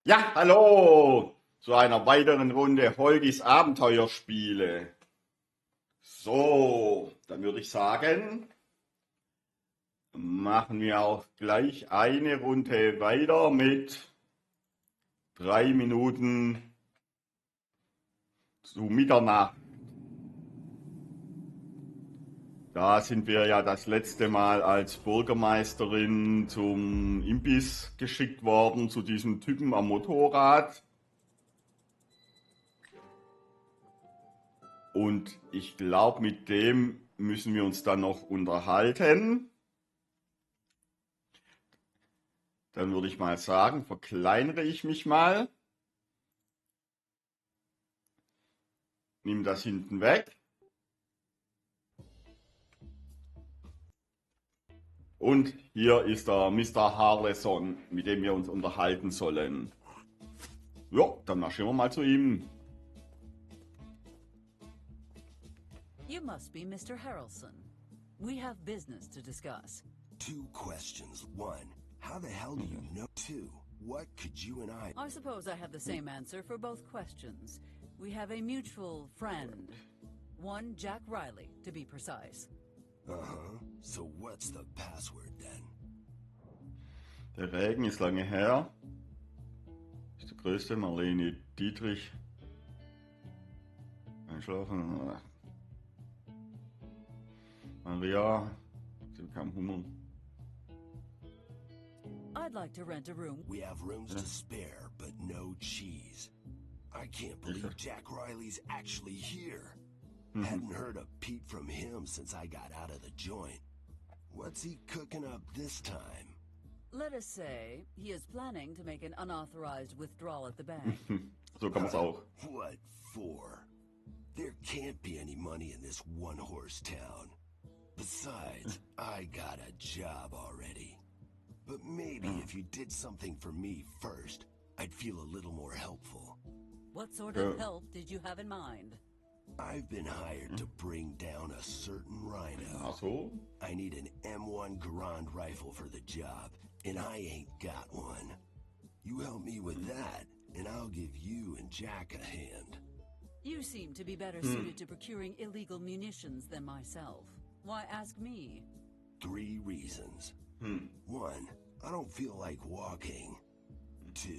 Ja, hallo zu einer weiteren Runde Holgis Abenteuerspiele. So, dann würde ich sagen, machen wir auch gleich eine Runde weiter mit 3 Minuten zu Mitternacht. Da sind wir ja das letzte Mal als Bürgermeisterin zum Imbiss geschickt worden, zu diesem Typen am Motorrad. Und ich glaube, mit dem müssen wir uns dann noch unterhalten. Dann würde ich mal sagen, verkleinere ich mich mal. Nimm das hinten weg. Und hier ist der Mr. Harleson, mit dem wir uns unterhalten sollen. Ja, dann marschieren wir mal zu ihm. You must be Mr. Harrelson. We have business to discuss. 2 questions. 1, how the hell do you know? 2, what could you and I suppose I have the same answer for both questions. We have a mutual friend. One Jack Riley, to be precise. Uh-huh. So what's the password then? Der Regen ist lange her. Ist der größte, Marlene Dietrich. Einschlafen. Maria, sie bekam Hunger. I'd like to rent a room. We have rooms to spare, but no cheese. I can't believe Jack Riley's actually here. Hadn't heard a peep from him since I got out of the joint. What's he cooking up this time? Let us say he is planning to make an unauthorized withdrawal at the bank. So kann man's auch. What for? There can't be any money in this one-horse town. Besides, I got a job already. But maybe if you did something for me first, I'd feel a little more helpful. What sort of help did you have in mind? I've been hired to bring down a certain rhino. Ach so? I need an M1 Garand rifle for the job, and I ain't got one. You help me with that, and I'll give you and Jack a hand. You seem to be better suited to procuring illegal munitions than myself. Why ask me? 3 reasons. 1, I don't feel like walking. 2,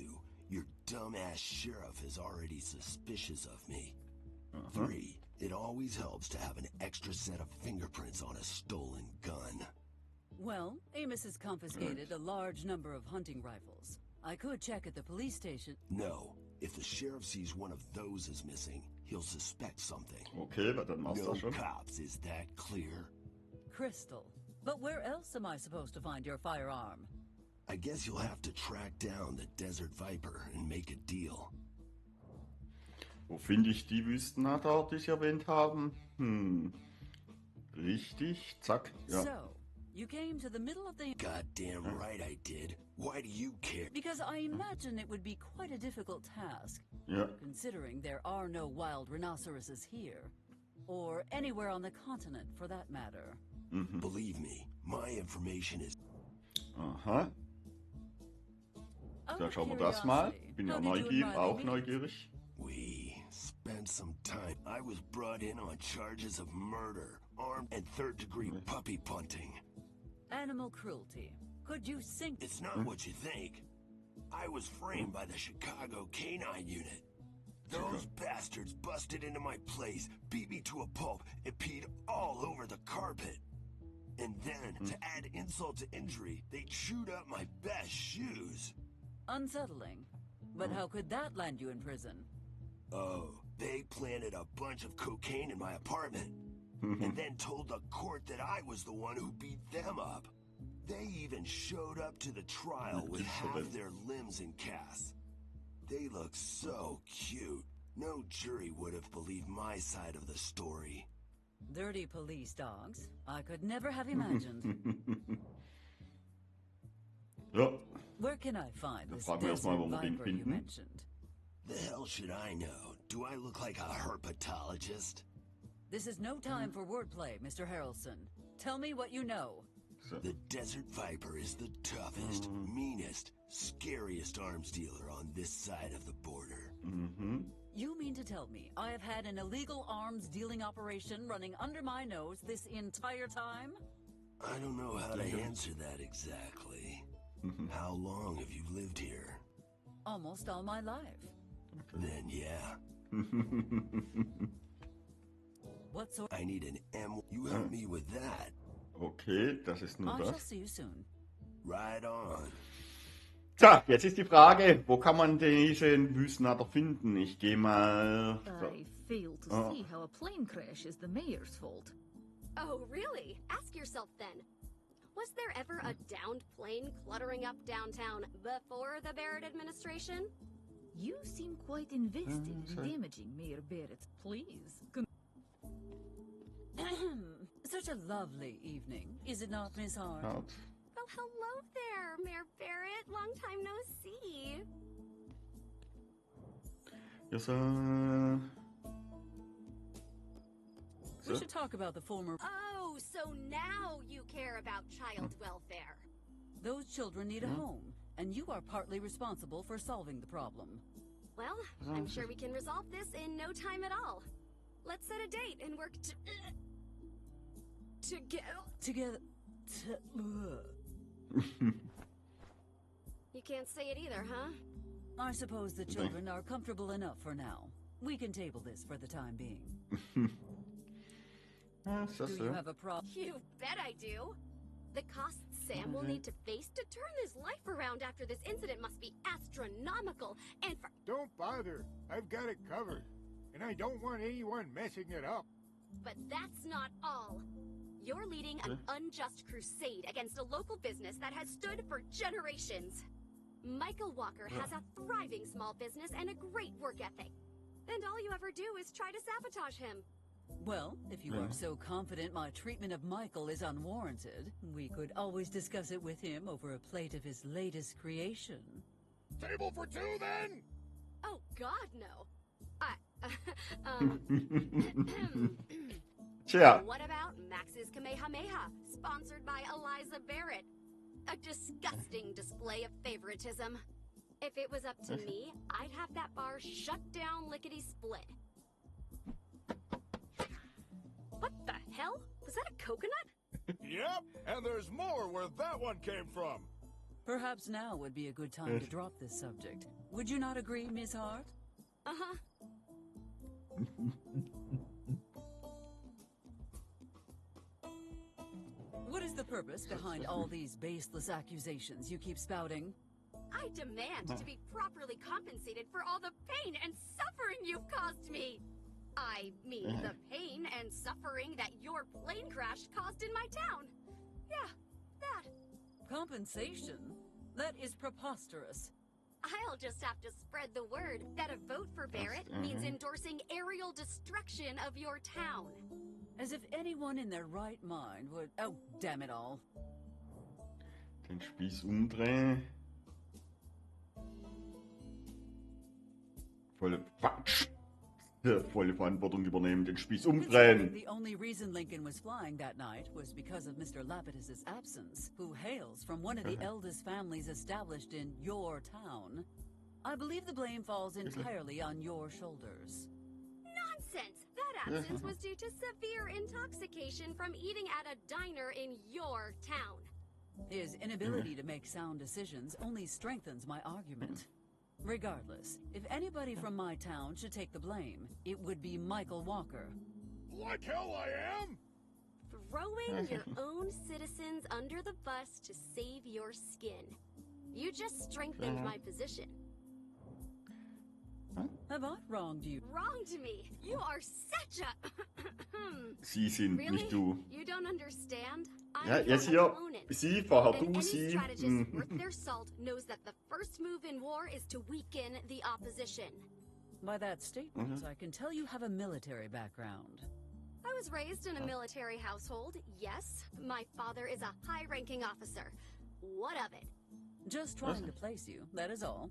your dumbass sheriff is already suspicious of me. 3, it always helps to have an extra set of fingerprints on a stolen gun. Well, Amos has confiscated a large number of hunting rifles. I could check at the police station. No, if the sheriff sees one of those is missing, he'll suspect something. Okay, dann machst du No das schon. cops, is that clear? Crystal. But where else am I supposed to find your firearm? I guess you'll have to track down the Desert Viper and make a deal. Wo finde ich die Wüstennatter, die Sie erwähnt haben? Richtig, zack, ja. So, you came to the middle of the... Goddamn right I did. Why do you care? Because I imagine it would be quite a difficult task, Ja, considering there are no wild rhinoceroses here, or anywhere on the continent for that matter. Believe me, my information is... aha. Out Dann of schauen wir das mal. curiosity, Bin ja how did you and Riley auch meet? neugierig. We spent some time. I was brought in on charges of murder, armed and third-degree puppy punting. Animal cruelty. Could you sink... It's not what you think. I was framed by the Chicago Canine Unit. Those bastards busted into my place, beat me to a pulp, and peed all over the carpet. And then, to add insult to injury, they chewed up my best shoes. Unsettling. But how could that land you in prison? Oh, they planted a bunch of cocaine in my apartment. And then told the court that I was the one who beat them up. They even showed up to the trial with half their limbs in casts. They look so cute. No jury would have believed my side of the story. Dirty police dogs. I could never have imagined. Ja, Where can I find dann this fragen wir erstmal, wo desert wir den viper you finden. mentioned? The hell should I know? Do I look like a herpetologist? This is no time for wordplay, Mr. Harrelson. Tell me what you know. So. The Desert Viper is the toughest, meanest, scariest arms dealer on this side of the border. You mean to tell me I have had an illegal arms dealing operation running under my nose this entire time? I don't know how to answer that exactly. How long have you lived here? Almost all my life. Then yeah. What sort? I need an M. You help me with that. Okay, das ist nur I shall das. see you soon. Right on. Tja, jetzt ist die Frage, wo kann man diesen Wüstenadler finden? Ich gehe mal... I fail to see how a plane crash is the mayor's fault. Oh, really? Ask yourself then. Was there ever a downed plane cluttering up downtown before the Barrett administration? You seem quite invested in damaging Mayor Barrett's. Please. Such a lovely evening, is it not, Miss Hart? Hart. Well, hello there, Mayor Barrett. Long time no see. Yes, We should talk about the former... Oh, so now you care about child welfare. Those children need a home, and you are partly responsible for solving the problem. Well, I'm sure we can resolve this in no time at all. Let's set a date and work Together... You can't say it either, huh? I suppose the children are comfortable enough for now. We can table this for the time being. so, Do you have a problem? You bet I do. The costs Sam will need to face to turn his life around after this incident must be astronomical, and for... Don't bother. I've got it covered. And I don't want anyone messing it up. But that's not all. You're leading an unjust crusade against a local business that has stood for generations. Michael Walker has a thriving small business and a great work ethic. And all you ever do is try to sabotage him. Well, if you are so confident my treatment of Michael is unwarranted, we could always discuss it with him over a plate of his latest creation. Table for two, then? Oh, God, no. Tja. What about Max's Kamehameha, sponsored by Eliza Barrett? A disgusting display of favoritism. If it was up to me, I'd have that bar shut down lickety-split. What the hell? Was that a coconut? Yep, and there's more where that one came from. Perhaps now would be a good time to drop this subject. Would you not agree, Miss Hart? Uh-huh. What is the purpose behind all these baseless accusations you keep spouting? I demand to be properly compensated for all the pain and suffering you've caused me. I mean the pain and suffering that your plane crash caused in my town. Yeah, that. Compensation? That is preposterous. I'll just have to spread the word that a vote for Barrett means endorsing aerial destruction of your town. As if anyone in their right mind would... Oh, damn it all. Den Spieß umdrehen. Volle Quatsch. Volle Verantwortung übernehmen, den Spieß umdrehen. The only reason Lincoln was flying that night was because of Mr. Lapidus's absence, who hails from one of the eldest families established in your town. I believe the blame falls entirely on your shoulders. Nonsense! That absence was due to severe intoxication from eating at a diner in your town. His inability to make sound decisions only strengthens my argument. Regardless, if anybody from my town should take the blame, it would be Michael Walker. Like hell I am! Throwing your own citizens under the bus to save your skin. You just strengthened my position. Have I wronged you? Wronged me! You are such a... Sie sind, Really? nicht du. You don't understand? Ja, I'm jetzt your hier. opponent. Sie, vorher And du, any sie. strategist worth their salt knows that the first move in war is to weaken the opposition. By that statement, I can tell you have a military background. I was raised in a military household, yes. My father is a high-ranking officer. What of it? Just trying to place you, that is all.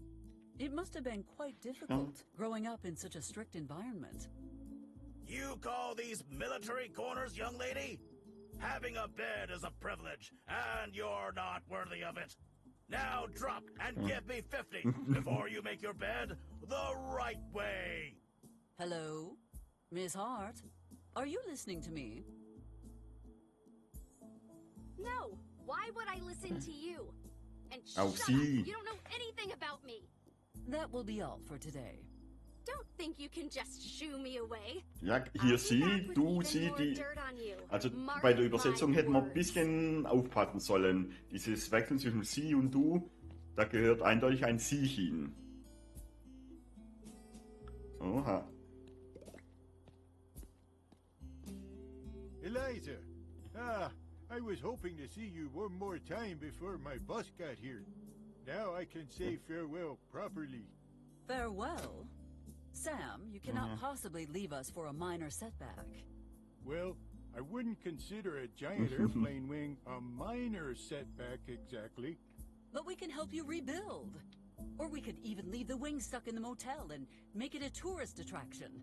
It must have been quite difficult, growing up in such a strict environment. You call these military corners, young lady? Having a bed is a privilege, and you're not worthy of it. Now drop and give me 50 before you make your bed the right way. Hello? Miss Hart? Are you listening to me? No, why would I listen to you? And Auf shut up, sie. you don't know anything about me. That will be all for today. Don't think you can just shoo me away. Ja, I'll hier be sie, back with du, even sie, more die. dirt on you. Also Mark bei der Übersetzung my hätten wir ein words. bisschen aufpassen sollen. Dieses Wechseln zwischen sie und du, da gehört eindeutig ein sie hin. Oha. Eliza! I was hoping to see you one more time before my bus got here. Now I can say farewell properly. Farewell? Sam, you cannot possibly leave us for a minor setback. Well, I wouldn't consider a giant airplane wing a minor setback exactly. But we can help you rebuild. Or we could even leave the wing stuck in the motel and make it a tourist attraction.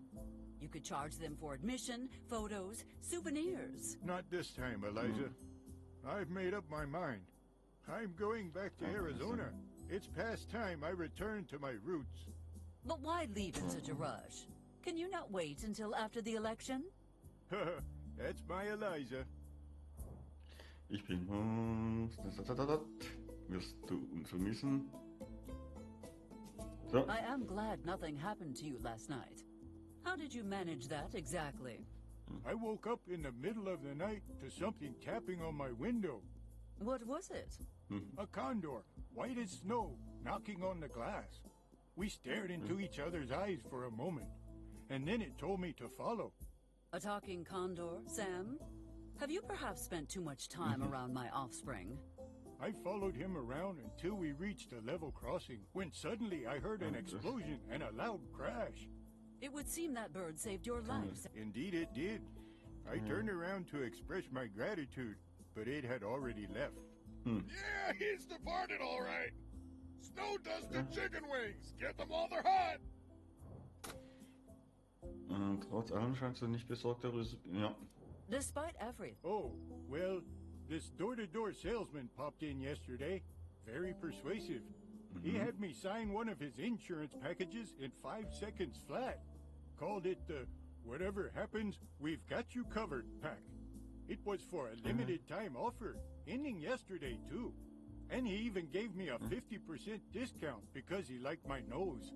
You could charge them for admission, photos, souvenirs. Not this time, Eliza. I've made up my mind. I'm going back to Arizona. It's past time I return to my roots. But why leave in such a rush? Can you not wait until after the election? That's my Eliza. Ich bin... Wirst du uns vermissen? So. I am glad nothing happened to you last night. How did you manage that exactly? I woke up in the middle of the night to something tapping on my window. What was it? A condor, white as snow, knocking on the glass. We stared into each other's eyes for a moment, and then it told me to follow. A talking condor, Sam? Have you perhaps spent too much time around my offspring? I followed him around until we reached a level crossing, when suddenly I heard an explosion and a loud crash. It would seem that bird saved your life. Indeed it did. I turned around to express my gratitude, but it had already left. Yeah, he's departed all right. Snow-dusted chicken wings. Get them while they're hot. Trotz allem scheinst du nicht besorgt darüber. Ja. Despite everything. Oh, well, this door-to-door salesman popped in yesterday. Very persuasive. He had me sign one of his insurance packages in 5 seconds flat. Called it the Whatever Happens, We've Got You Covered pack. It was for a limited time offer, ending yesterday too. And he even gave me a 50% discount because he liked my nose.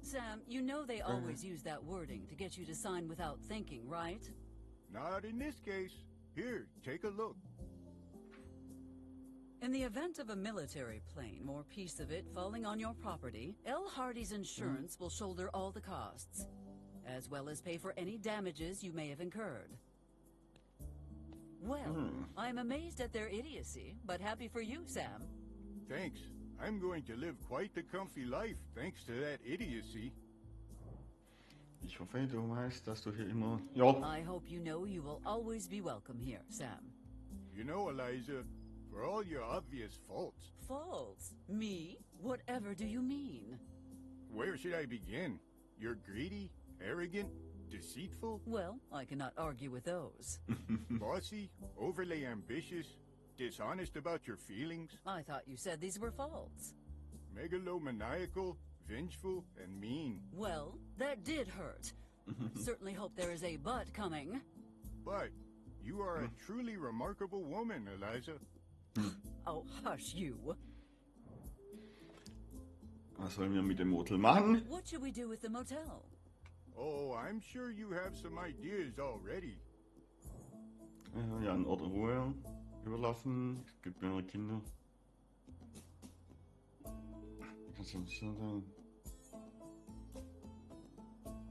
Sam, you know they always use that wording to get you to sign without thinking, right? Not in this case. Here, take a look. In the event of a military plane or piece of it falling on your property, L. Hardy's insurance will shoulder all the costs, as well as pay for any damages you may have incurred. Well, I'm amazed at their idiocy, but happy for you, Sam. Thanks. I'm going to live quite the comfy life thanks to that idiocy. Ich hoffe, du weißt, dass du hier immer... Ja. I hope you know you will always be welcome here, Sam. You know, Eliza, for all your obvious faults. Faults? Me? Whatever do you mean? Where should I begin? You're greedy, arrogant, deceitful, Well, I cannot argue with those. bossy, overly ambitious, dishonest about your feelings, I thought you said these were faults. megalomaniacal, vengeful, and mean. Well, that did hurt. Certainly hope there is a but coming. But you are a truly remarkable woman, Eliza. Oh, hush you. Was sollen wir mit dem Motel machen? What should we do with the motel? Oh, I'm sure you have some ideas already. Ja, einen Ort in Ruhe überlassen. Es gibt mehrere Kinder.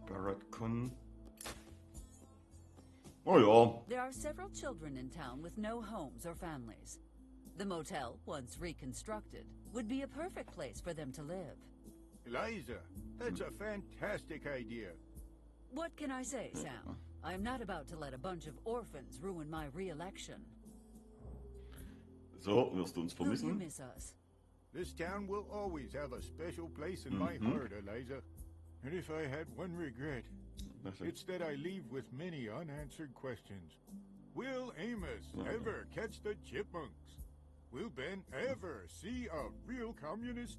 Barrett Con. Oh ja. There are several children in town with no homes or families. The motel, once reconstructed, would be a perfect place for them to live. Eliza, that's a fantastic idea. What can I say, Sam? I am not about to let a bunch of orphans ruin my re-election. So, wirst du uns Will you vermissen? miss us? This town will always have a special place in my heart, Eliza. And if I had one regret, it's that I leave with many unanswered questions. Will Amos ever catch the chipmunks? Will Ben ever see a real communist?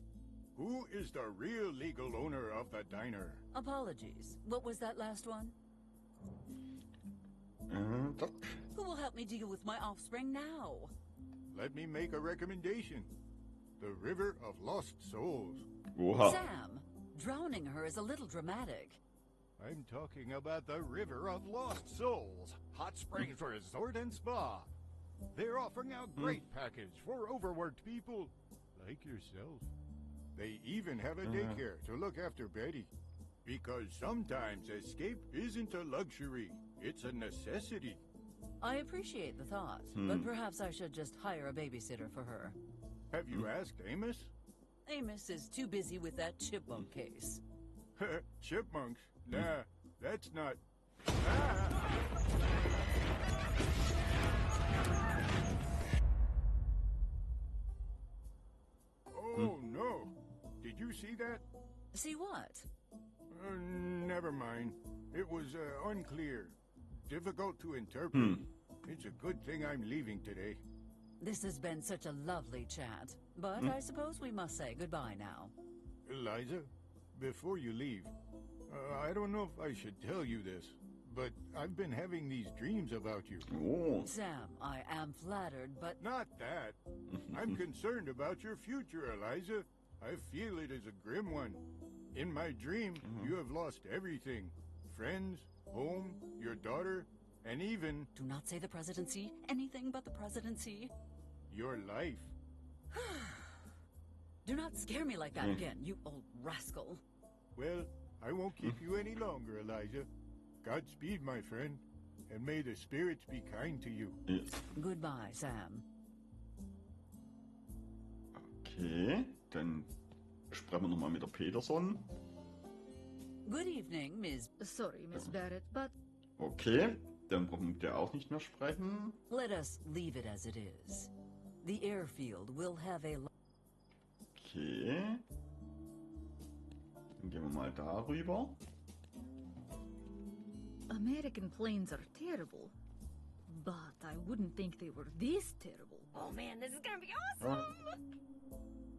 Who is the real legal owner of the diner? Apologies. What was that last one? Tak. Who will help me deal with my offspring now? Let me make a recommendation. The River of Lost Souls. Oha. Sam, drowning her is a little dramatic. I'm talking about the River of Lost Souls, Hot Springs Resort and Spa. They're offering a great package for overworked people like yourself. They even have a daycare to look after Betty. Because sometimes escape isn't a luxury, it's a necessity. I appreciate the thought, but perhaps I should just hire a babysitter for her. Have you asked Amos? Amos is too busy with that chipmunk case. Chipmunks? Nah, that's not... Oh, no. Did you see that? See what? Never mind. It was unclear. Difficult to interpret. It's a good thing I'm leaving today. This has been such a lovely chat, but I suppose we must say goodbye now. Eliza, before you leave, I don't know if I should tell you this, but I've been having these dreams about you. Oh. Sam, I am flattered, but... Not that. I'm concerned about your future, Eliza. I feel it is a grim one. In my dream, you have lost everything. Friends, home, your daughter, and even... Do not say the presidency. Anything but the presidency. Your life. Do not scare me like that again, you old rascal. Well, I won't keep you any longer, Elijah. Godspeed, my friend, and may the spirits be kind to you. Yes. Goodbye, Sam. Okay, dann sprechen wir nochmal mit der Peterson. Good evening, Miss... Sorry, Miss Barrett, but Okay, dann brauchen wir mit der auch nicht mehr sprechen. Let us leave it as it is. The airfield will have a... Okay. Dann gehen wir mal darüber. American planes are terrible. But I wouldn't think they were this terrible. Oh man, this is gonna be awesome!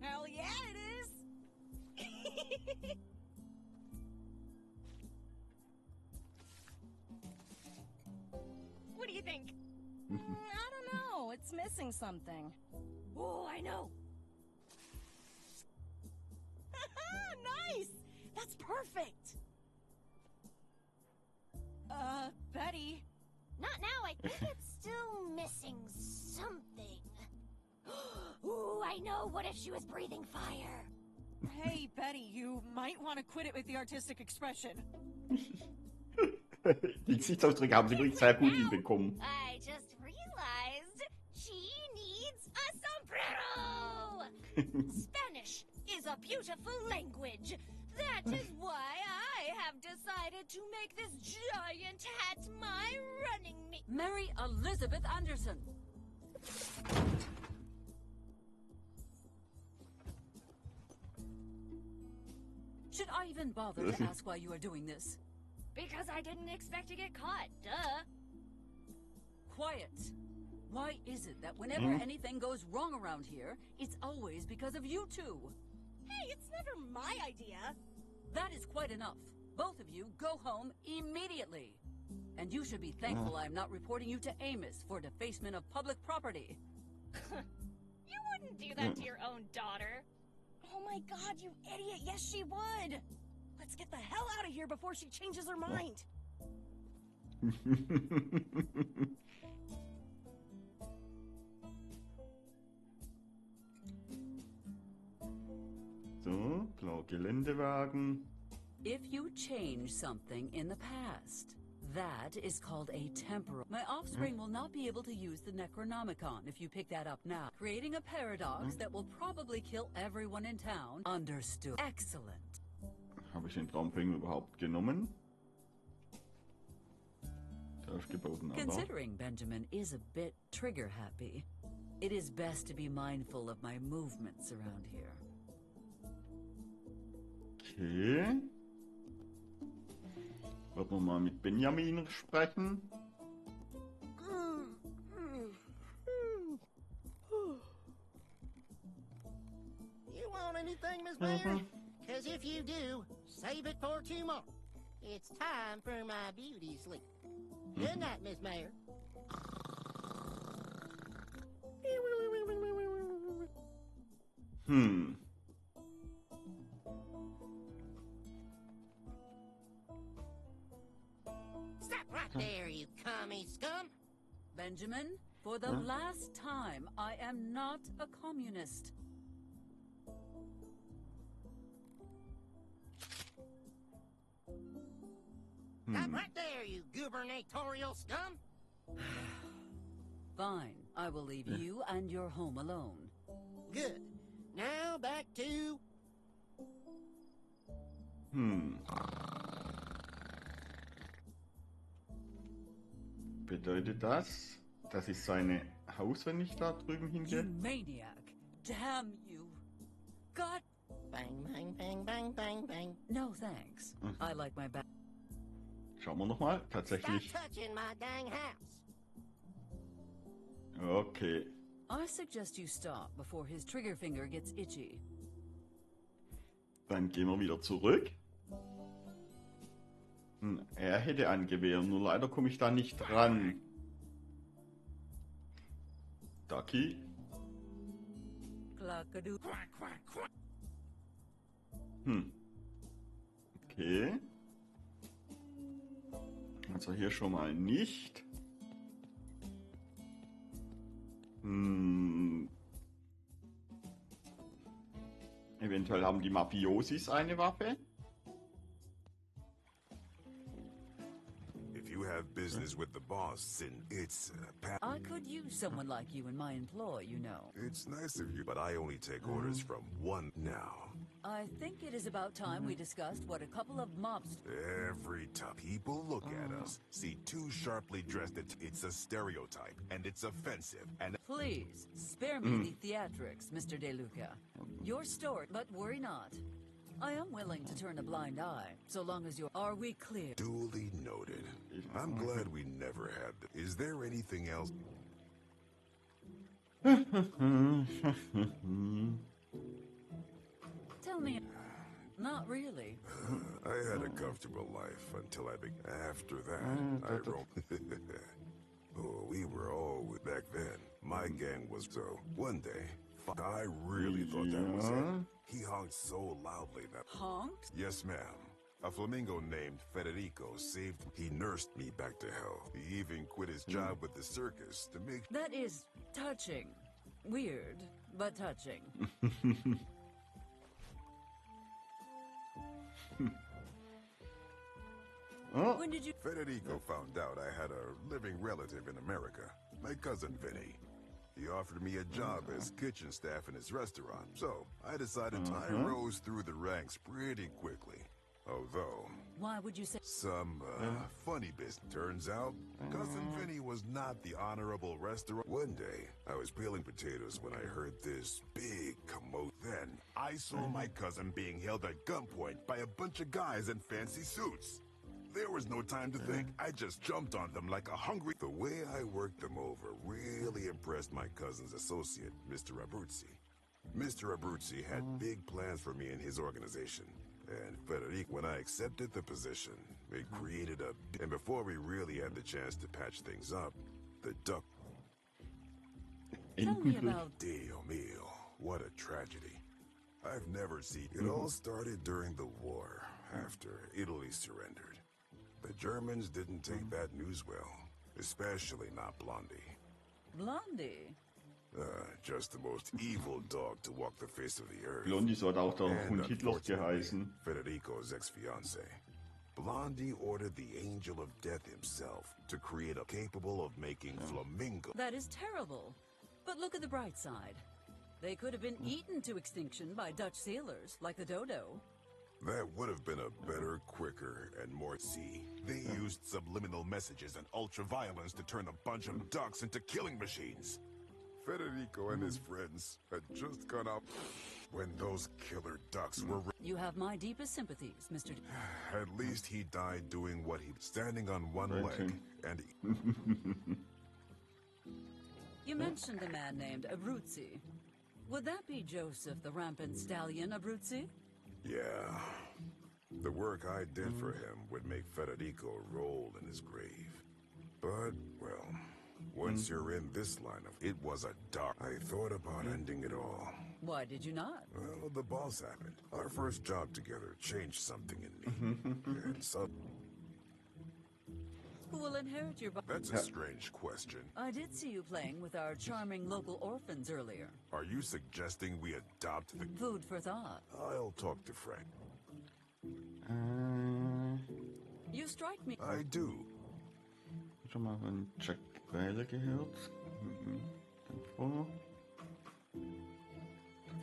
Hell yeah, it is! What do you think? I don't know. It's missing something. Oh, I know. Nice! That's perfect! Betty. Not now. I think it's still missing something. Ooh, I know. What if she was breathing fire? Hey, Betty, you might want to quit it with the artistic expression. Die Gesichtsausdrücke haben sie wirklich sehr gut hinbekommen. I just realized she needs a sombrero! Spanish is a beautiful language. That is why I have decided to make this giant hat my running mate. Mary Elizabeth Anderson! Should I even bother to ask why you are doing this? Because I didn't expect to get caught, duh. Quiet. Why is it that whenever anything goes wrong around here, it's always because of you two? Hey, it's never my idea. That is quite enough. Both of you go home immediately. And you should be thankful I'm not reporting you to Amos for defacement of public property. You wouldn't do that to your own daughter. Oh my god, you idiot. Yes, she would. Let's get the hell out of here before she changes her mind. So, blauer Geländewagen. If you change something in the past, that is called a temporal. My offspring will not be able to use the Necronomicon if you pick that up now, creating a paradox that will probably kill everyone in town. Understood. Excellent. Habe ich den Traumpingel überhaupt genommen? Aufgeboten, aber... Considering Benjamin is a bit trigger-happy, it is best to be mindful of my movements around here. Okay. Werden wir mal mit Benjamin sprechen. anything, Miss Mayor? Because if you do, save it for tomorrow. It's time for my beauty sleep. Good night, Miss Mayor. Stop right there, you commie scum! Benjamin, for the last time, I am not a communist. Stop right there, you gubernatorial scum! Fine, I will leave you and your home alone. Good. Now back to... Bedeutet das, dass ich seine Haus, wenn ich da drüben You hingehe? maniac! Damn you! God! Bang, bang, bang, bang, bang, bang. No thanks. I like my back. Schauen wir nochmal. Stop Tatsächlich. touching my dang house. Okay. I suggest you stop before his trigger finger gets itchy. Dann gehen wir wieder zurück. Er hätte ein Gewehr, nur leider komme ich da nicht ran. Ducky. Clackadoo. Okay. Also hier schon mal nicht. Eventuell haben die Mafiosis eine Waffe. If you have business with the boss, and it's I could use someone like you in my employ, you know. it's nice of you, but I only take orders from one now. I think it is about time we discussed what a couple of mobs... Every time people look at us, see two sharply dressed, it's a stereotype, and it's offensive, and Please, spare me the theatrics, Mr. De Luca. Your story, but worry not. I am willing to turn a blind eye, so long as you're... Are we clear? duly noted. I'm glad we never had this. Is there anything else? Tell me... Not really. I had a comfortable life until I after that, I roamed. Oh, we were all back then. My gang was so. One day, I really thought that was it. He honked so loudly that... Honked? Yes, ma'am. A flamingo named Federico saved... He nursed me back to health. He even quit his job with the circus to make... That is touching. Weird, but touching. When did you... Federico found out I had a living relative in America, my cousin Vinny. He offered me a job as kitchen staff in his restaurant, so I decided I rose through the ranks pretty quickly. Although, Why would you say... some funny business. Turns out, cousin Vinny was not the honorable restaurant. One day, I was peeling potatoes when I heard this big commotion. Then, I saw my cousin being held at gunpoint by a bunch of guys in fancy suits. There was no time to think. I just jumped on them like a hungry... The way I worked them over really impressed my cousin's associate, Mr. Abruzzi. Mr. Abruzzi had big plans for me in his organization. And Federico, when I accepted the position, it created a... And before we really had the chance to patch things up, the duck... Tell me about... Dio mio, what a tragedy. I've never seen... It all started during the war, after Italy surrendered. The Germans didn't take that news well, especially not Blondie. Blondie? Just the most evil dog to walk the face of the earth. Blondie so hat auch der And Hund Hitlers unfortunately, geheißen. Federico's ex-fiancée. Blondie ordered the Angel of Death himself to create a capable of making flamingo. That is terrible. But look at the bright side. They could have been eaten to extinction by Dutch sailors, like the dodo. That would have been a better, quicker, and more... See, they used subliminal messages and ultra-violence to turn a bunch of ducks into killing machines. Federico and his friends had just gone out when those killer ducks were... You have my deepest sympathies, Mr. At least he died doing what he... Standing on one leg, and... You mentioned a man named Abruzzi. Would that be Joseph, the rampant stallion, Abruzzi? Yeah. The work I did for him would make Federico roll in his grave. But, well, once you're in this line of... It was a dark... I thought about ending it all. Why did you not? Well, the boss happened. Our first job together changed something in me. And so... Who will inherit your... That's a strange question. I did see you playing with our charming local orphans earlier. Are you suggesting we adopt the... Food for thought. I'll talk to Frank. You strike me... I do. Schon mal von Jack Weile gehört. Davor.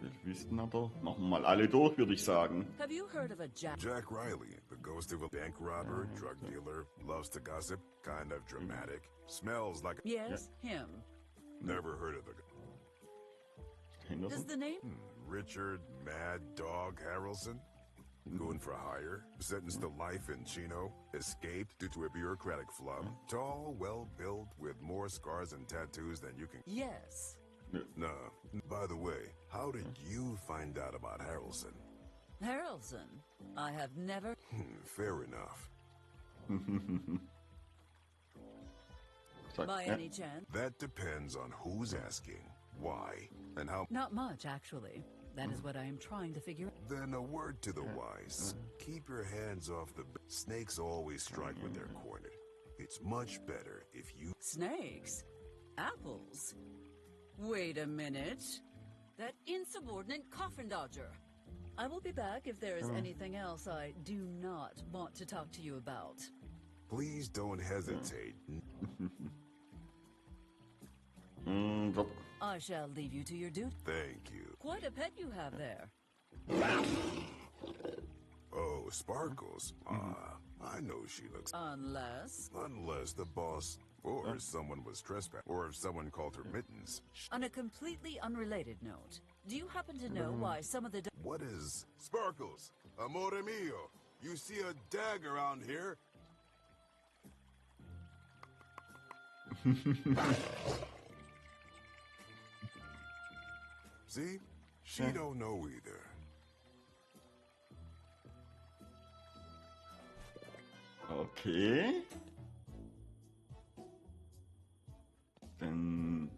Wir wissen aber, machen wir mal alle durch, würde ich sagen. Have you heard of a Jack Riley, the ghost of a bank robber, drug dealer, loves to gossip, kind of dramatic, smells like... Yes, him. Never heard of the... Does the name... Richard Mad Dog Harrelson? Going for hire, sentenced to life in Chino, escaped due to a bureaucratic flub, tall, well-built, with more scars and tattoos than you can... Yes. No. By the way, how did you find out about Harrelson? Harrelson? I have never... Fair enough. By any chance? That depends on who's asking, why, and how... Not much, actually. That is what I am trying to figure out. Then a word to the wise. Keep your hands off the... Snakes always strike when they're cornered. It's much better if you... Snakes? Apples? Wait a minute. That insubordinate coffin dodger. I will be back if there is anything else I do not want to talk to you about. Please don't hesitate. I shall leave you to your duty. Thank you. Quite a pet you have there. Oh, Sparkles. I know she looks... Unless the boss or someone was trespassing, or if someone called her Mittens. On a completely unrelated note, do you happen to know why some of the... What is... Sparkles, amore mio, you see a dag around here? See? She don't know either. Okay. Dann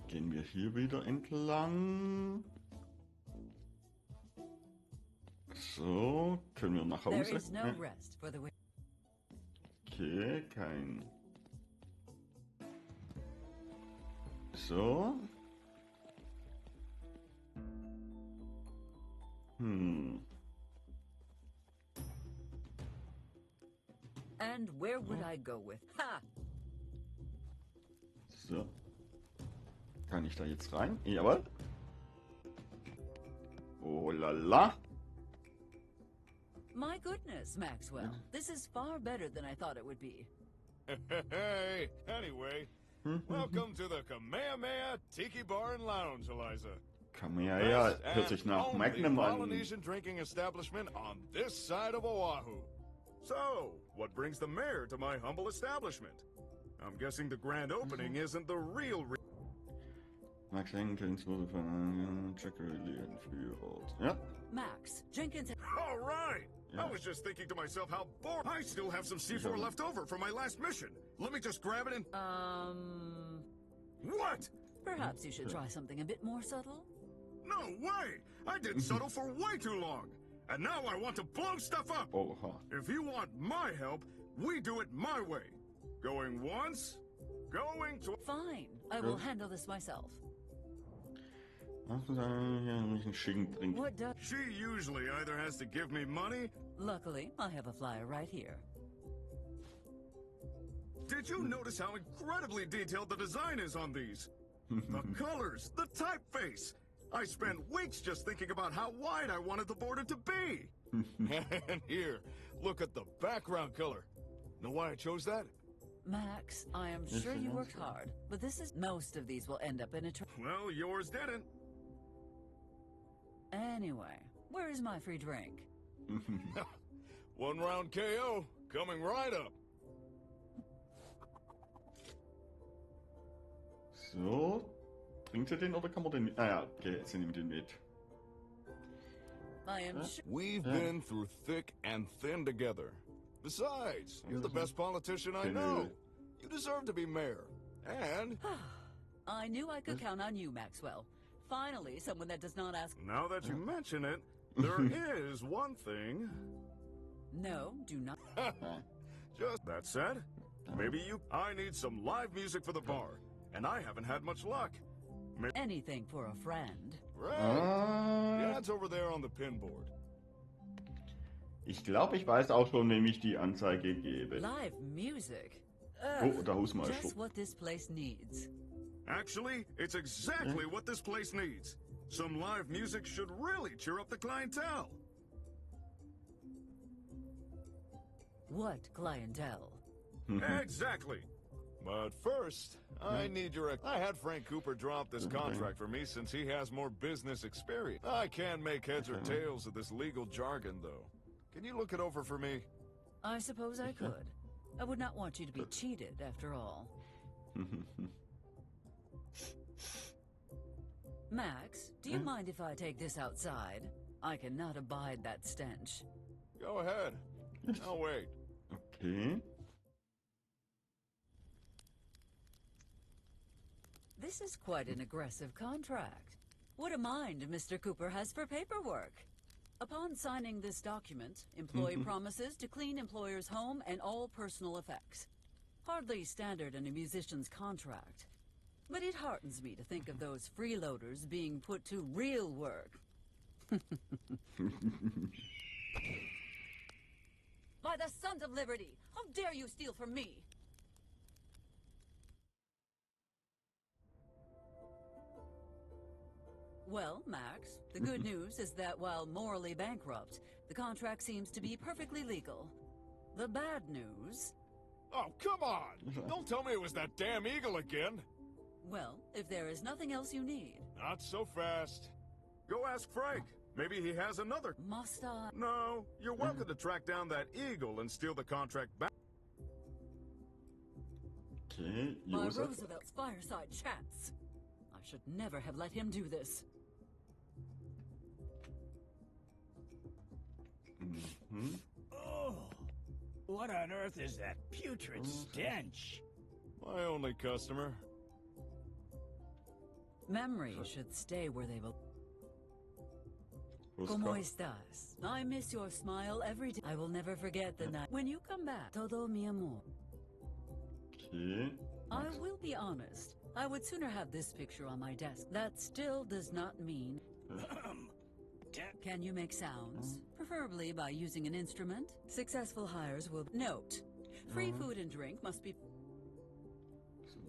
gehen wir hier wieder entlang. So, können wir nach Hause? Okay, kein... So. And where would I go with? Ha! So. Kann ich da jetzt rein? Jawohl. Oh la la. My goodness, Maxwell. This is far better than I thought it would be. Hey, anyway, welcome to the Kamehameha Tiki Bar and Lounge, Eliza. Kamehameha hört sich nach Magnum an. Polynesian drinking establishment on this side of Oahu. So, what brings the mayor to my humble establishment? I'm guessing the grand opening isn't the real Max Jenkins wurde von Jack Riley entführt. Ja. Max Jenkins. All right. I was just thinking to myself how bored. I still have some C4 left over from my last mission. Let me just grab it and... What? Perhaps you should try something a bit more subtle? No way! I did subtle for way too long. And now I want to blow stuff up. If you want my help, we do it my way. Going once, going to... Fine. I will handle this myself. What does... She usually either has to give me money... Luckily, I have a flyer right here. Did you notice how incredibly detailed the design is on these? The colors, the typeface. I spent weeks just thinking about how wide I wanted the border to be. And here, look at the background color. Know why I chose that? Max, I am sure you worked hard, but this is... Most of these will end up in a... Well, yours didn't. Anyway, where is my free drink? One round KO, coming right up. So, Bringt sie den oder kann man den mit? Ah ja, okay, sie nimmt den mit. I am sure. We've been through thick and thin together. Besides, you're the best politician I know. You deserve to be mayor. And... I knew I could count on you, Maxwell. Finally, someone that does not ask... Now that you mention it, there is one thing... No, do not... Just that said, maybe you... I need some live music for the bar, and I haven't had much luck. Anything for a friend. Right. The ad's over there on the pinboard. Ich glaube, ich weiß auch schon, wem ich die Anzeige gebe. Live music? Oh, der Hausmeister. Just what this place needs. Actually, it's exactly what this place needs. Some live music should really cheer up the clientele. What clientele? Exactly. But first, I need your... I had Frank Cooper draw up this contract for me since he has more business experience. I can't make heads or tails of this legal jargon, though. Can you look it over for me? I suppose I could. I would not want you to be cheated, after all. Max, do you mind if I take this outside? I cannot abide that stench. Go ahead. I'll wait. Okay. This is quite an aggressive contract. What a mind Mr. Cooper has for paperwork. Upon signing this document, employee promises to clean employer's home and all personal effects. Hardly standard in a musician's contract. But it heartens me to think of those freeloaders being put to real work. By the Sons of Liberty! How dare you steal from me? Well, Max, the good news is that while morally bankrupt, the contract seems to be perfectly legal. The bad news... Oh, come on! Don't tell me it was that damn eagle again! Well, if there is nothing else you need... Not so fast. Go ask Frank. Maybe he has another... Must I? No, you're welcome to track down that eagle and steal the contract back. Okay, My Josef. Roosevelt's fireside chats. I should never have let him do this. Oh, what on earth is that putrid stench? My only customer. Memories should stay where they belong. ¿Cómo estás? I miss your smile every day. I will never forget the night when you come back. Todo mi amor. Okay. I will be honest. I would sooner have this picture on my desk. That still does not mean... Can you make sounds? Preferably by using an instrument. Successful hires will... Note. Free food and drink must be...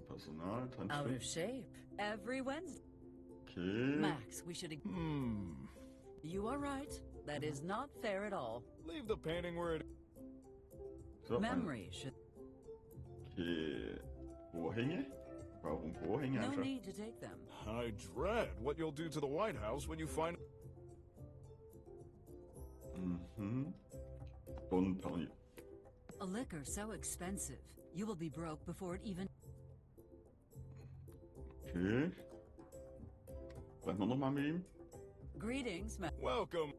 Personal, out of shape. Every Wednesday. Okay. Max, we should... You are right. That is not fair at all. Leave the painting where it... So, Memory should... Okay. Vorhänge? Warum Vorhänge? No Einfach? need to take them. I dread what you'll do to the White House when you find... Bonne Paris. A liquor so expensive. You will be broke before it even... Okay. Sprechen wir nochmal mit ihm? Greetings, Max. Welcome.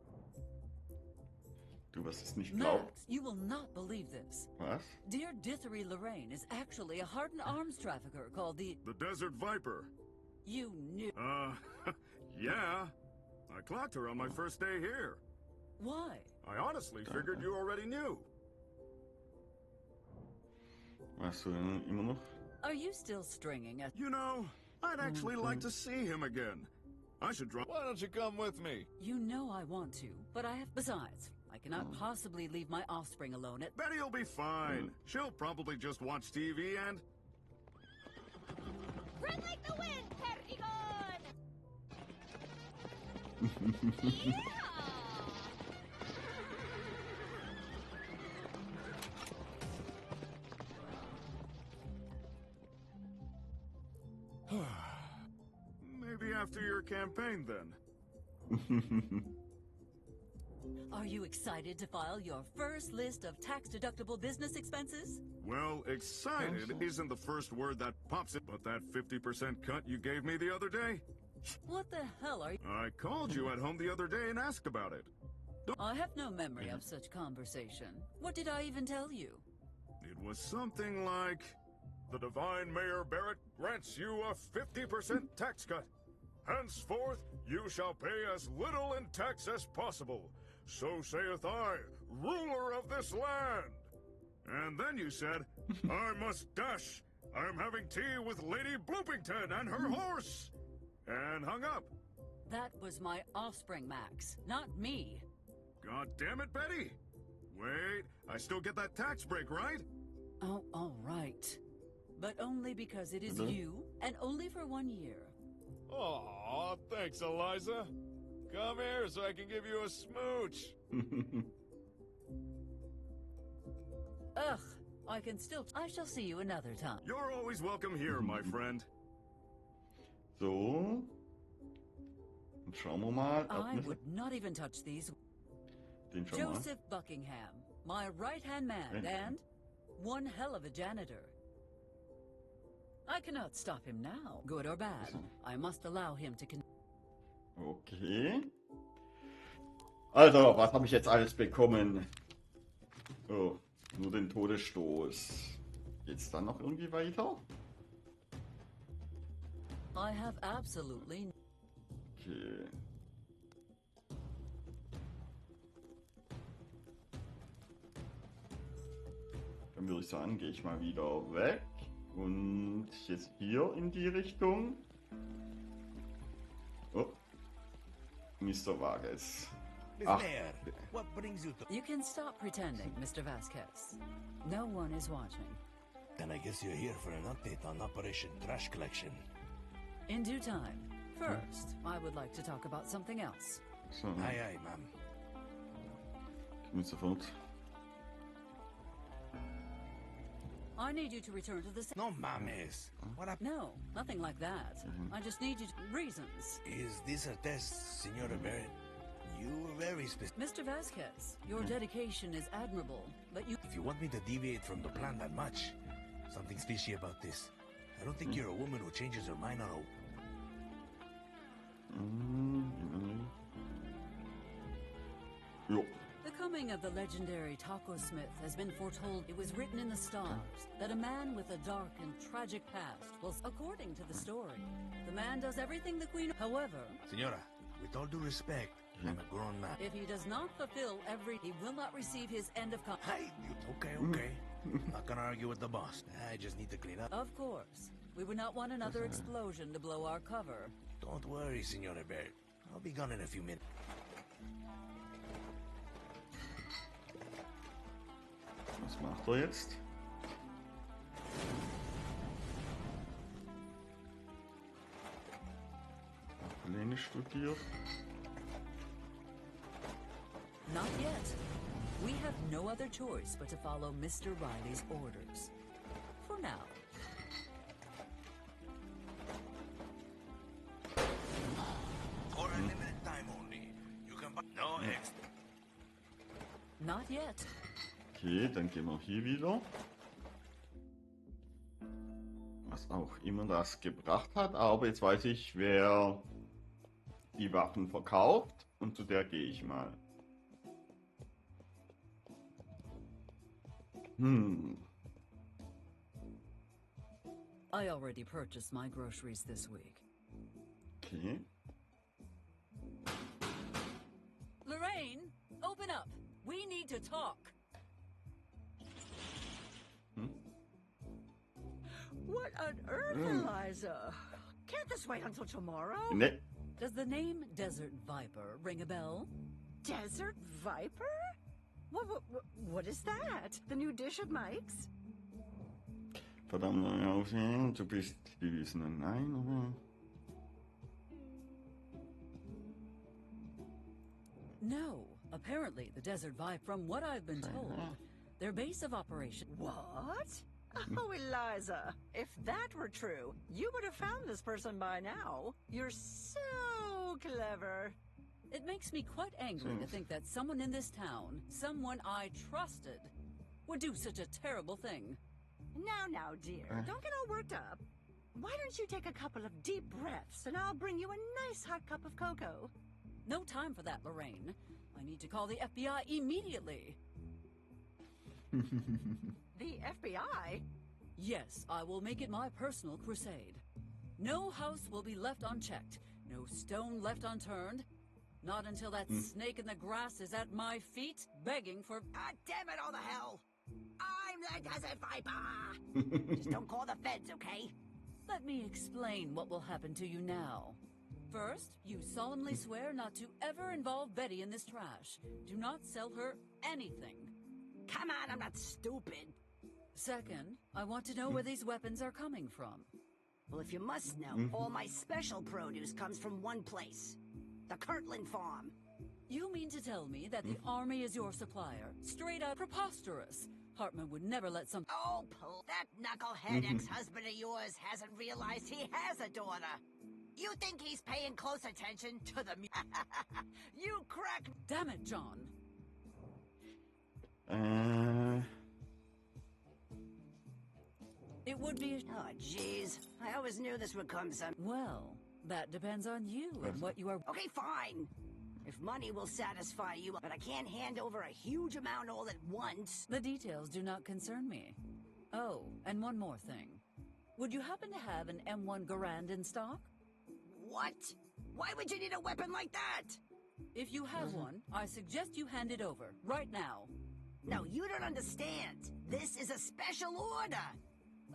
Du wirst es nicht glauben. Max, you will not believe this. Was? Dear Dithery Lorraine is actually a hardened arms trafficker called the... The Desert Viper. You knew... Yeah. I clocked her on my first day here. Why? I honestly figured you already knew. Weißt du immer noch? Are you still stringing at... You know, I'd actually like to see him again. I should drop... Why don't you come with me? You know I want to, but I have... Besides, I cannot possibly leave my offspring alone at... Betty'll be fine. She'll probably just watch TV and... Run like the wind, Perdigon! Yeah! Maybe after your campaign, then. Are you excited to file your first list of tax-deductible business expenses? Well, excited isn't the first word that pops it, but that 50% cut you gave me the other day? What the hell are you... I called you at home the other day and asked about it. I have no memory of such conversation. What did I even tell you? It was something like, the divine Mayor Barrett grants you a 50% tax cut. Henceforth, you shall pay as little in tax as possible. So saith I, ruler of this land. And then you said, I must dash. I'm having tea with Lady Bloopington and her horse. And hung up. That was my offspring, Max, not me. God damn it, Betty. Wait, I still get that tax break, right? Oh, all right. But only because it is you, and only for 1 year. Aw, thanks, Eliza. Come here so I can give you a smooch. Ugh, I shall see you another time. You're always welcome here, my friend. So. Und schauen wir mal. I would not even touch these. Den schauen wir mal. Joseph Buckingham, my right-hand man, and one hell of a janitor. I cannot stop him now, good or bad. I must allow him to Okay. Also, was habe ich jetzt alles bekommen? Oh, nur den Todesstoß. Geht's dann noch irgendwie weiter? I have absolutely... Okay. Dann würde ich sagen, gehe ich mal wieder weg. Und jetzt hier in die Richtung. Oh. Mr. Vargas. Miss Lear, what brings you to... You can stop pretending, Mr. Vasquez. No one is watching. Then I guess you're here for an update on Operation Trash Collection. In due time. First, I would like to talk about something else. So. Aye, aye, ma'am. Mit sofort. I need you to return to the... No mames. What up? No, nothing like that. I just need you to... Reasons. Is this a test, Senora Barrett? You were very specific. Mr. Vasquez, your dedication is admirable, but you... If you want me to deviate from the plan that much, something's fishy about this. I don't think you're a woman who changes her mind on a... Jo. The coming of the legendary Taco Smith has been foretold. It was written in the stars that a man with a dark and tragic past will... According to the story, the man does everything the queen... However... Senora, with all due respect, I'm a grown man. If he does not fulfill every... He will not receive his end of... Hey, okay. Not gonna argue with the boss. I just need to clean up. Of course. We would not want another explosion to blow our cover. Don't worry, Senora Barrett. I'll be gone in a few minutes. Was macht jetzt? Pläne studiert. Not yet. We have no other choice but to follow Mr. Riley's orders. For now. For a limited time only. You can buy no extra. Not yet. Okay, dann gehen wir hier wieder. Was auch immer das gebracht hat, aber jetzt weiß ich, wer die Waffen verkauft und zu der gehe ich mal. I already purchased my groceries this week. Okay. Lorraine, open up. We need to talk. What on earth, Eliza? Can't this wait until tomorrow? Ne. Does the name Desert Viper ring a bell? Desert Viper? What is that? The new dish of Mike's? Verdammt, aufsehen, du bist gewissen. Nein, oder? No. Apparently, the Desert Viper, from what I've been told, their base of operation... What? Oh, Eliza, if that were true, you would have found this person by now. You're so clever. It makes me quite angry to think that someone in this town, someone I trusted, would do such a terrible thing. Now, dear, don't get all worked up. Why don't you take a couple of deep breaths and I'll bring you a nice hot cup of cocoa. No time for that, Lorraine. I need to call the FBI immediately. The FBI? Yes, I will make it my personal crusade. No house will be left unchecked. No stone left unturned. Not until that snake in the grass is at my feet, begging for... God damn it all the hell! I'm the Desert Viper! Just don't call the feds, okay? Let me explain what will happen to you now. First, you solemnly swear not to ever involve Betty in this trash. Do not sell her anything. Come on, I'm not stupid. Second, I want to know where these weapons are coming from. Well, if you must know, all my special produce comes from one place. The Kirtland farm. You mean to tell me that the army is your supplier? Straight out preposterous. Hartman would never let some... Oh, that knucklehead ex-husband of yours hasn't realized he has a daughter. You think he's paying close attention to the... You crack... Damn it, John. It would be... Oh, jeez. I always knew this would come some... Well, that depends on you and what you are... Okay, fine. If money will satisfy you, but I can't hand over a huge amount all at once. The details do not concern me. Oh, and one more thing. Would you happen to have an M1 Garand in stock? What? Why would you need a weapon like that? If you have one, I suggest you hand it over, right now. No, you don't understand. This is a special order.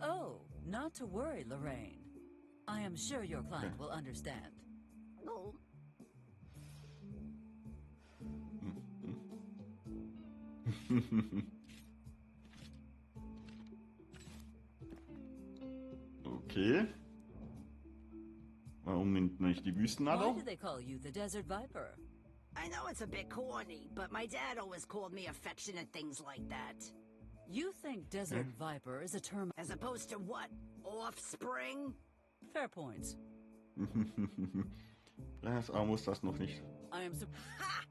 Oh, not to worry, Lorraine. I am sure your client will understand. Oh. Okay. Warum nimmt man nicht die Why Wüstenader? do they call you the Desert Viper? I know it's a bit corny, but my dad always called me affectionate things like that. You think Desert Viper is a term... As opposed to what? Offspring? Fair points. Das muss das noch nicht. I am Ha!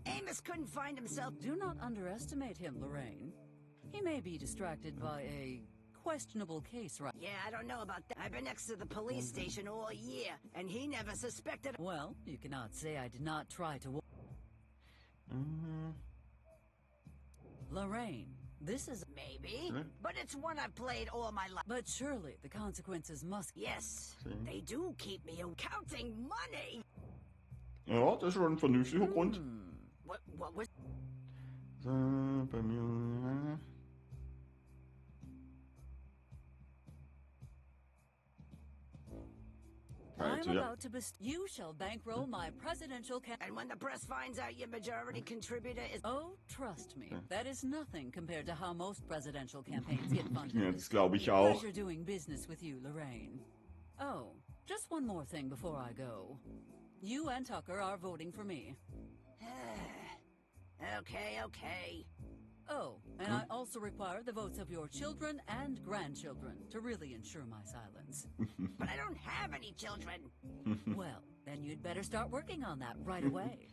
Amos couldn't find himself. Do not underestimate him, Lorraine. He may be distracted by a questionable case, right? Yeah, I don't know about that. I've been next to the police station all year, and he never suspected... Well, you cannot say I did not try to... Lorraine, this is... Maybe, but it's one I've played all my life. But surely the consequences must... Yes, they do keep me counting money. Ja, das ist schon ein vernünftiger Grund. What was... So, bei mir... I'm about to you shall bankroll my presidential And when the press finds out your majority contributor is... Oh, trust me, that is nothing compared to how most presidential campaigns get funded. Ja, das glaube ich auch. Pleasure doing business with you, Lorraine. Oh, just one more thing before I go. You and Tucker are voting for me. Okay. Oh, and I also require the votes of your children and grandchildren to really ensure my silence. But I don't have any children. Well, then you'd better start working on that right away.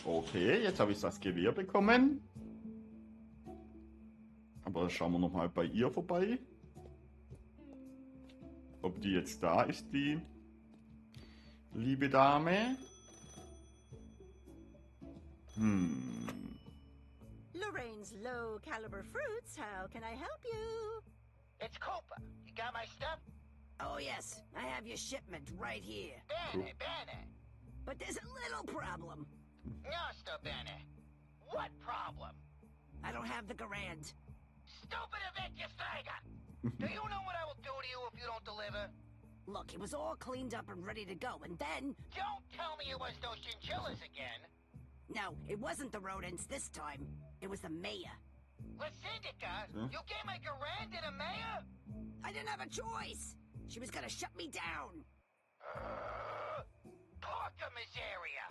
Okay, jetzt habe ich das Gewehr bekommen. Aber schauen wir nochmal bei ihr vorbei. Ob die jetzt da ist, die liebe Dame. Lorraine's low-caliber fruits, how can I help you? It's Cooper. You got my stuff? Oh, yes. I have your shipment right here. Bene. But there's a little problem. Nosta bene. What problem? I don't have the Garand. Stupid vecchia strega! Do you know what I will do to you if you don't deliver? Look, it was all cleaned up and ready to go, and then... Don't tell me it was those chinchillas again. No, it wasn't the rodents this time. It was the mayor. La Syndica? You gave my Garand to the mayor? I didn't have a choice. She was gonna shut me down. Porca miseria!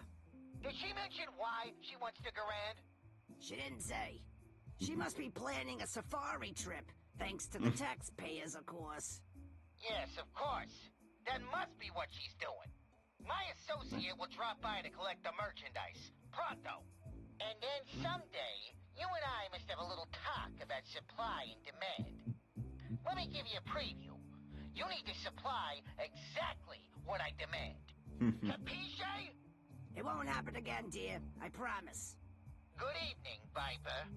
Did she mention why she wants the Garand? She didn't say. She must be planning a safari trip, thanks to the taxpayers, of course. Yes, of course. That must be what she's doing. My associate will drop by to collect the merchandise. Pronto. And then someday, you and I must have a little talk about supply and demand. Let me give you a preview. You need to supply exactly what I demand. Capisce? It won't happen again, dear. I promise. Good evening, Viper.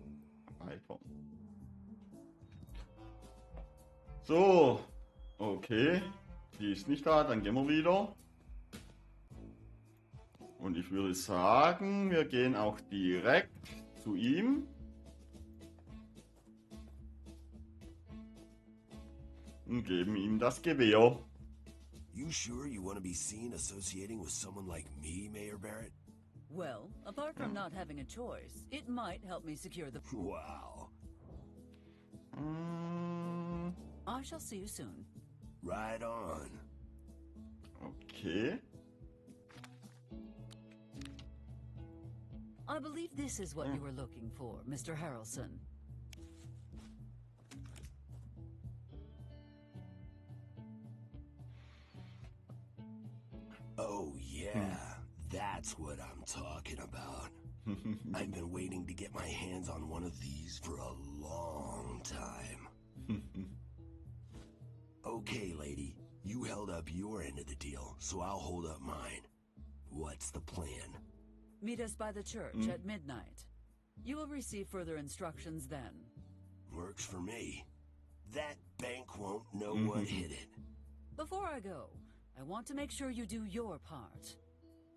Viper. So, okay. Die ist nicht da, dann gehen wir wieder. Und ich würde sagen, wir gehen auch direkt zu ihm. Und geben ihm das Gewehr. You sure you want to be seen associating with someone like me, Mayor Barrett? Well, apart from not having a choice, it might help me secure the... Wow. I shall see you soon. Right on. Okay. I believe this is what you were looking for, Mr. Harrelson. Oh, yeah. That's what I'm talking about. I've been waiting to get my hands on one of these for a long time. Okay, lady. You held up your end of the deal, so I'll hold up mine. What's the plan? Meet us by the church at midnight. You will receive further instructions then. Works for me. That bank won't know what hit it. Before I go, I want to make sure you do your part.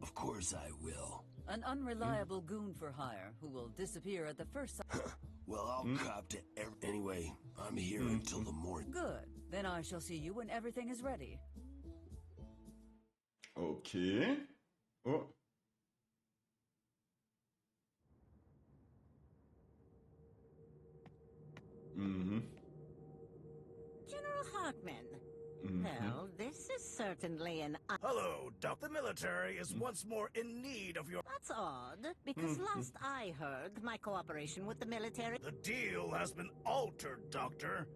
Of course I will. An unreliable goon for hire who will disappear at the first sign. Well, I'll cop to Anyway, I'm here until the morning. Good. Then I shall see you when everything is ready. Okay. Oh. General Hartman. Well, this is certainly an... Hello, Doc. The military is once more in need of your... That's odd, because last I heard, my cooperation with the military... The deal has been altered, Doctor.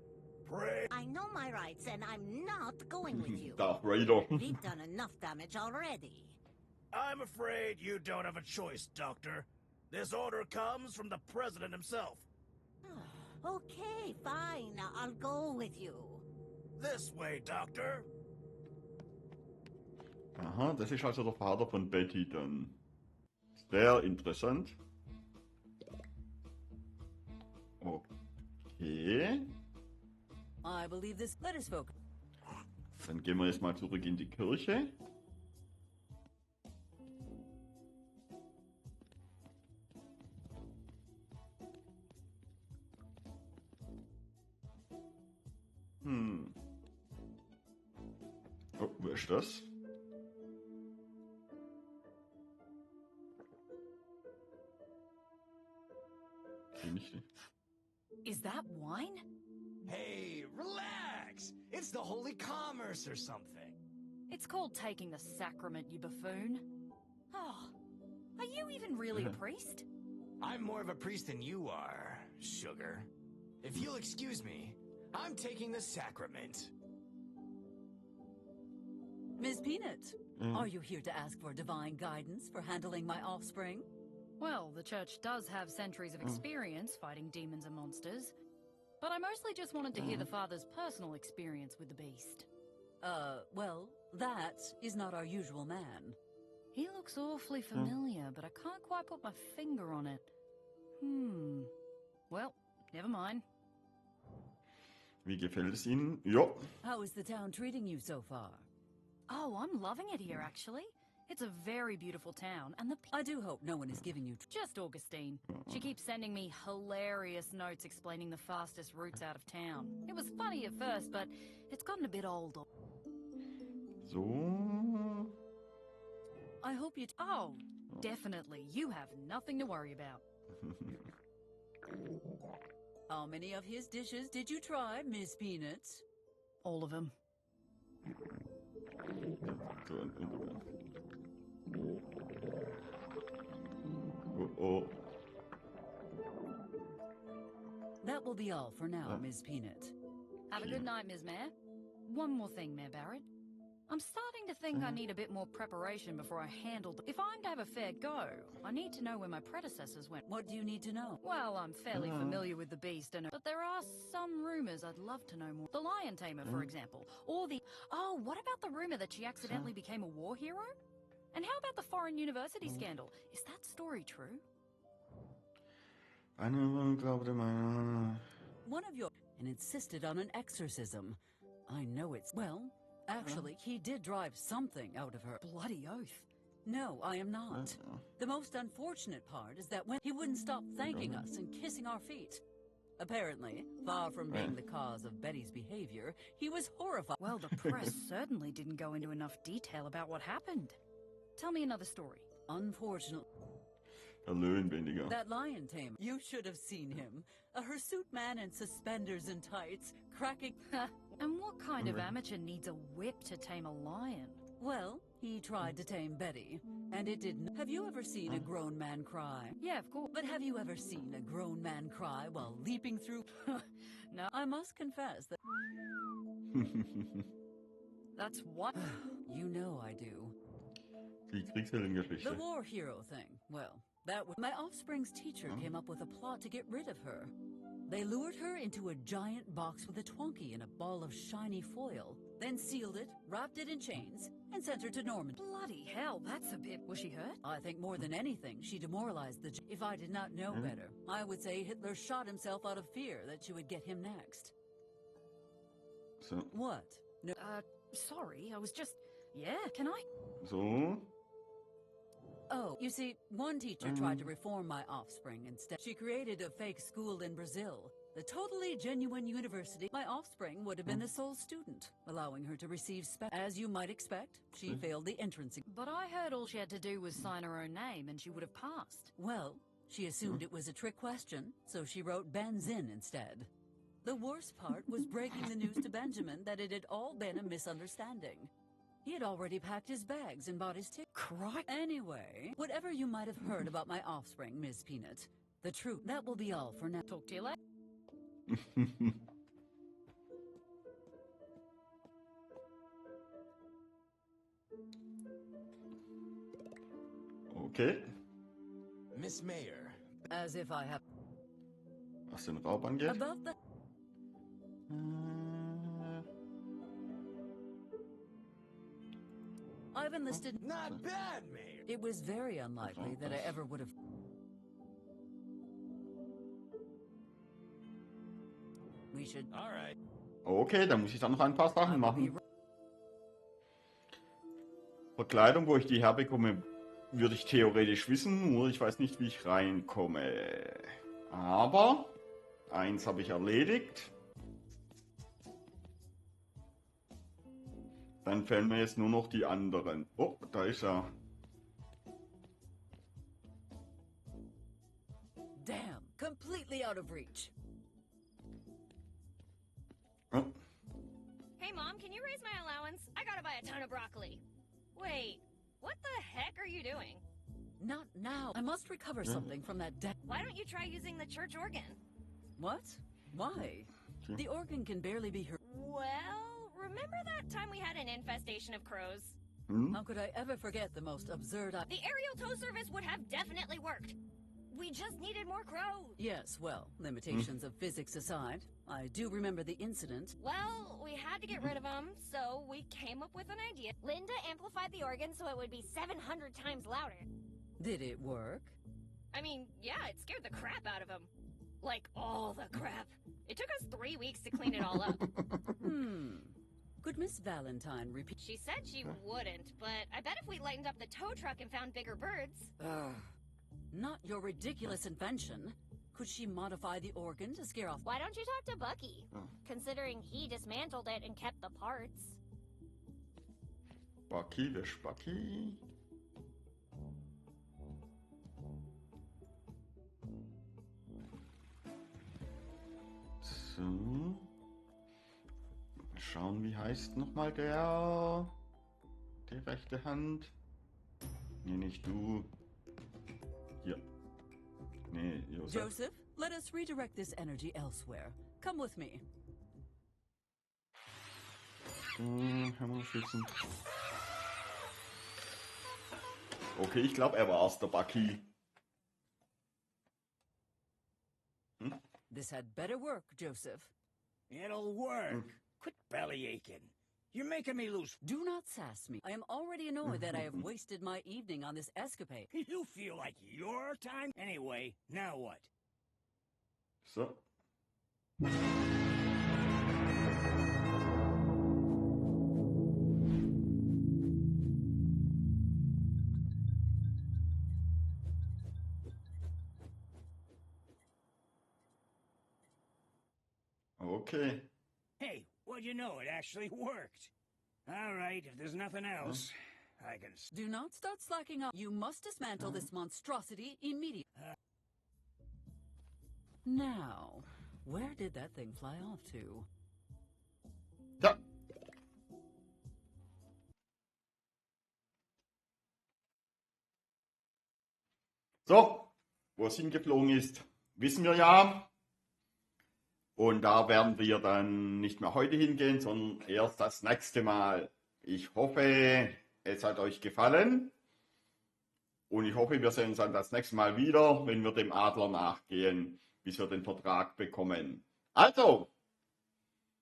Pray... I know my rights, and I'm not going with you. Darth Vader. We've done enough damage already. I'm afraid you don't have a choice, Doctor. This order comes from the President himself. Okay, fine. I'll go with you. This way, Doctor. Aha, das ist also der Vater von Betty dann. Sehr interessant. Okay. I believe this. Let us focus. Dann gehen wir jetzt mal zurück in die Kirche. Oh, wo ist das? Nicht. Is that wine? Hey, relax! It's the Holy Commerce or something. It's called taking the sacrament, you buffoon. Oh, are you even really a priest? I'm more of a priest than you are, sugar. If you'll excuse me, I'm taking the sacrament. Ms. Peanut, are you here to ask for divine guidance for handling my offspring? Well, the church does have centuries of experience fighting demons and monsters, but I mostly just wanted to hear the father's personal experience with the beast. Well, that is not our usual man. He looks awfully familiar, but I can't quite put my finger on it. Well, never mind. Wie gefällt es Ihnen? Ja. How is the town treating you so far? Oh, I'm loving it here, actually. It's a very beautiful town, and I do hope no one is giving you... Just Augustine. She keeps sending me hilarious notes explaining the fastest routes out of town. It was funny at first, but it's gotten a bit old. So... I hope you... Oh, definitely. You have nothing to worry about. How many of his dishes did you try, Miss Peanut? All of them. That will be all for now, Miss Peanut. Have a good night, Ms. Mayor. One more thing, Mayor Barrett. I'm starting to think I need a bit more preparation before I handle If I'm to have a fair go, I need to know where my predecessors went. What do you need to know? Well, I'm fairly familiar with the beast, but there are some rumors I'd love to know more. The lion tamer, for example. Or the... Oh, what about the rumor that she accidentally became a war hero? And how about the foreign university scandal? Is that story true? One of your... and insisted on an exorcism. I know it's... Well, actually, he did drive something out of her. Bloody oath. No, I am not. The most unfortunate part is that when he wouldn't stop thanking us and kissing our feet. Apparently, far from being the cause of Betty's behavior, he was horrified. Well, the press certainly didn't go into enough detail about what happened. Tell me another story. Unfortunately... That lion tamer. You should have seen him. A hirsute man in suspenders and tights, cracking... And what kind of amateur needs a whip to tame a lion? Well, he tried to tame Betty, and it didn't. Have you ever seen a grown man cry? Yeah, of course. But have you ever seen a grown man cry while leaping through... No. I must confess that... That's what... You know I do. The war hero thing. Well, that was... My offspring's teacher came up with a plot to get rid of her. They lured her into a giant box with a twonky and a ball of shiny foil, then sealed it, wrapped it in chains, and sent her to Normandy. Bloody hell, that's a bit... Was she hurt? I think more than anything, she demoralized the... If I did not know better, I would say Hitler shot himself out of fear that she would get him next. So. What? No. Sorry, I was just... Yeah, can I... So? Oh, you see, one teacher tried to reform my offspring instead. She created a fake school in Brazil, the totally genuine university. My offspring would have been the sole student, allowing her to receive as you might expect, she failed the entrance. But I heard all she had to do was sign her own name and she would have passed. Well, she assumed it was a trick question, so she wrote Benzin instead. The worst part was breaking the news to Benjamin that it had all been a misunderstanding. He had already packed his bags and bought his ticket. Anyway, whatever you might have heard about my offspring, Miss Peanut, the truth, that will be all for now. Talk to you later. Okay. Miss Mayor. As if I have... Was den Raub angeht. About the... I've enlisted... Not bad, Mayor. It was very unlikely that I ever would have... We should... All right. Okay, dann muss ich dann noch ein paar Sachen machen. Verkleidung, wo ich die herbekomme, würde ich theoretisch wissen, nur ich weiß nicht, wie ich reinkomme. Aber eins habe ich erledigt. Dann fehlen mir jetzt nur noch die anderen. Oh, da ist er. Damn, completely out of reach. Oh. Hey, Mom, can you raise my allowance? I gotta buy a ton of broccoli. Wait, what the heck are you doing? Not now. I must recover something from that Why don't you try using the church organ? What? Why? The organ can barely be heard. Well, remember that time we had an infestation of crows? How could I ever forget the most absurd... The aerial tow service would have definitely worked. We just needed more crows. Yes, well, limitations of physics aside, I do remember the incident. Well, we had to get rid of them, so we came up with an idea. Linda amplified the organ so it would be 700 times louder. Did it work? I mean, yeah, it scared the crap out of him. Like, all the crap. It took us 3 weeks to clean it all up. Could Miss Valentine repeat? She said she wouldn't, but I bet if we lightened up the tow truck and found bigger birds... Not your ridiculous invention. Could she modify the organ to scare off... Why don't you talk to Bucky? Considering he dismantled it and kept the parts. Bucky, wisch Bucky. So. Mal schauen, wie heißt nochmal der... Die rechte Hand. Nee, nicht du. Hier. Nee, Joseph. Joseph, let us redirect this energy elsewhere. Come with me. Hammerschützen. Okay, ich glaube, er war es, der Bucky. Hm? This had better work, Joseph. It'll work. Quit belly aching. You're making me lose. Do not sass me. I am already annoyed that I have wasted my evening on this escapade. You feel like your time? Anyway, now what? So. Okay. Hey, what'd you know? It actually worked. All right, if there's nothing else, I can... Do not start slacking up. You must dismantle this monstrosity immediately. Now, where did that thing fly off to? Ja. So, wo es hingeflogen ist, wissen wir ja. Und da werden wir dann nicht mehr heute hingehen, sondern erst das nächste Mal. Ich hoffe, es hat euch gefallen. Und ich hoffe, wir sehen uns dann das nächste Mal wieder, wenn wir dem Adler nachgehen, bis wir den Vertrag bekommen. Also,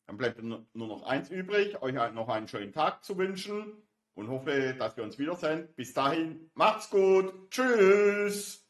dann bleibt nur noch eins übrig, euch noch einen schönen Tag zu wünschen und hoffe, dass wir uns wiedersehen. Bis dahin, macht's gut. Tschüss.